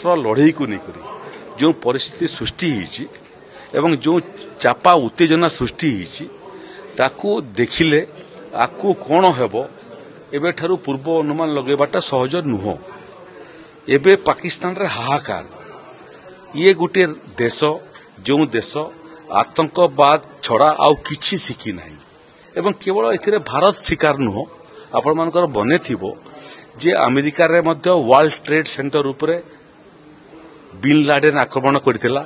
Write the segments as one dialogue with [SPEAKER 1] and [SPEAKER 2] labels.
[SPEAKER 1] वर्षर लड़ई को लेकर जो परिस्थिति सृष्टि एवं जो चापा उत्तेजना सृष्टि ताकू देखिले आकू कौन हेबो एबे ठारू पूर्व अनुमान लगेबाटा सहज नुह। एबे पाकिस्तान रे हाहाकार ये गोटे देश जो देश आतंकवाद छड़ा आउ किछि शिखी नाही एवं केवल एथिरे भारत शिकार नुह। आपण मानकर बने थिबो जे अमेरिका रे मध्य वर्ल्ड ट्रेड सेंटर उपरे बिन लाडेन आक्रमण करथिला,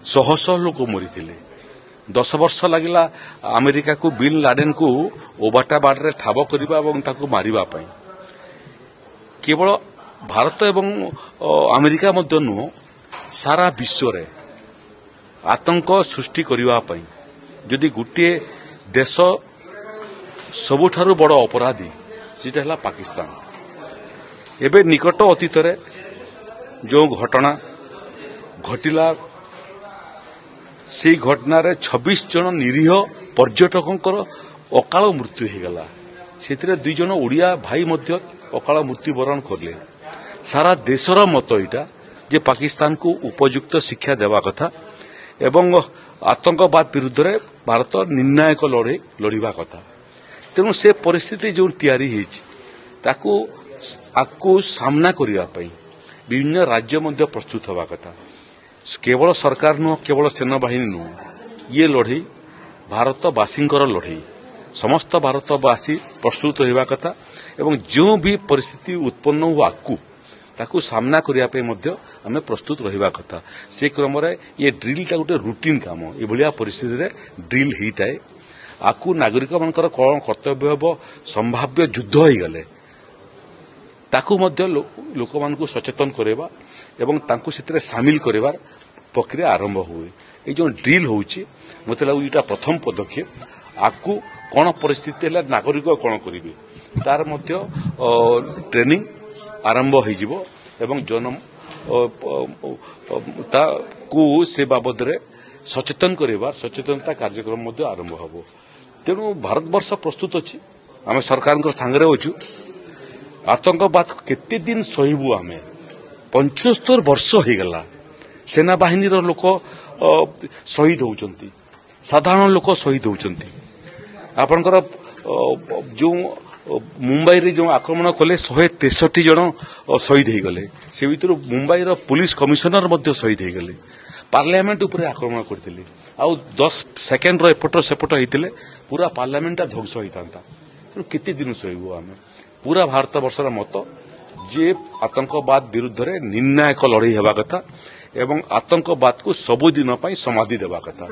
[SPEAKER 1] शह शह लोक मरिथिले। 10 वर्ष लगिला अमेरिका को बिन लाडेन को ओबाटा बाड़ ठाब करबा एवं ताको मारिबा पई। केवल भारत एवं अमेरिका मध्य नुह सारा विश्व रे आतंक सृष्टि करबा पई जदि गोटे देश सबुठारु बड़ अपराधी सेटा हला पाकिस्तान। एबे निकट अतीत रे जो घटना घटिला से घटना रे 26 जन निरीह पर्यटकों अकाल मृत्यु हो गला। से 2 जन ओडिया भाई मध्य अकाल मृत्युवरण करले। सारा देशर मत इटा जे पाकिस्तान को उपयुक्त शिक्षा देवा कथा एवं आतंकवाद विरुद्ध रे भारत निर्णायक लड़े लड़िबा कथा। तेणु से परिस्थिति जो तैयारी होईछि ताकू आकू सामना करिया पई विभिन्न राज्य मध्य प्रस्तुत होगा कथा। केवल सरकार नुह केवल सेनाबाहिनी नुह ये लड़ई भारतवासींकर लड़ई। समस्त भारतवासी प्रस्तुत होगा कथा एवं जो भी परिस्थिति उत्पन्न हुआ आकू ताकू सामना करिया पे मध्य आमे प्रस्तुत रहिबा कथा। से क्रम रे ये ड्रिल टा गोटे रूटीन काम ए भलिया परिस्थिति रे ड्रिल हेइताए। आकू नागरिक मानकर कौन कर्तव्य हेबो संभाव्य युद्ध होई गले ताकू मध्य लोक मानकू सचेतन करेबा एवं तांकू सितरे शामिल करेबार प्रक्रिया आरंभ हुए। ये जो ड्रिल होउची मते लागु इटा प्रथम पदक्षेप। आकू कौन परिस्थिति है नागरिक कौन करेंगे तार मध्य ट्रेनिंग आरंभ हो एवं जन से बाबद रे सचेतन करेबार सचेतनता कार्यक्रम मध्य आरंभ हो। तेणु भारतवर्ष प्रस्तुत अच्छी आम सरकार सांगरे अच्छु। आतंकवाद केते दिन सहिबु आमे 75 वर्ष हो गला। सेनाबाहिनी लोक शहीद होउचंती, साधारण लोक शहीद होउचंती। आपनकर जो मुंबई रे जो आक्रमण कले 163 जन शहीद हो गले। से भीतर मुंबई रो पुलिस कमिशनर मध्य शहीद हो गले। पार्लियामेंट उपरे आक्रमण करथिले आउ 10 सेकेंड रो एपट सेपट होइतिले पूरा पार्लियामेंट ध्वंस होइतांता। केते दिन सहिबु आमे। पूरा भारत वर्षर मत जे आतंकवाद विरुद्ध रे निर्णायक लड़ई हेबा कथा एवं आतंकवाद को सबुदिन समाधि देवा कथा।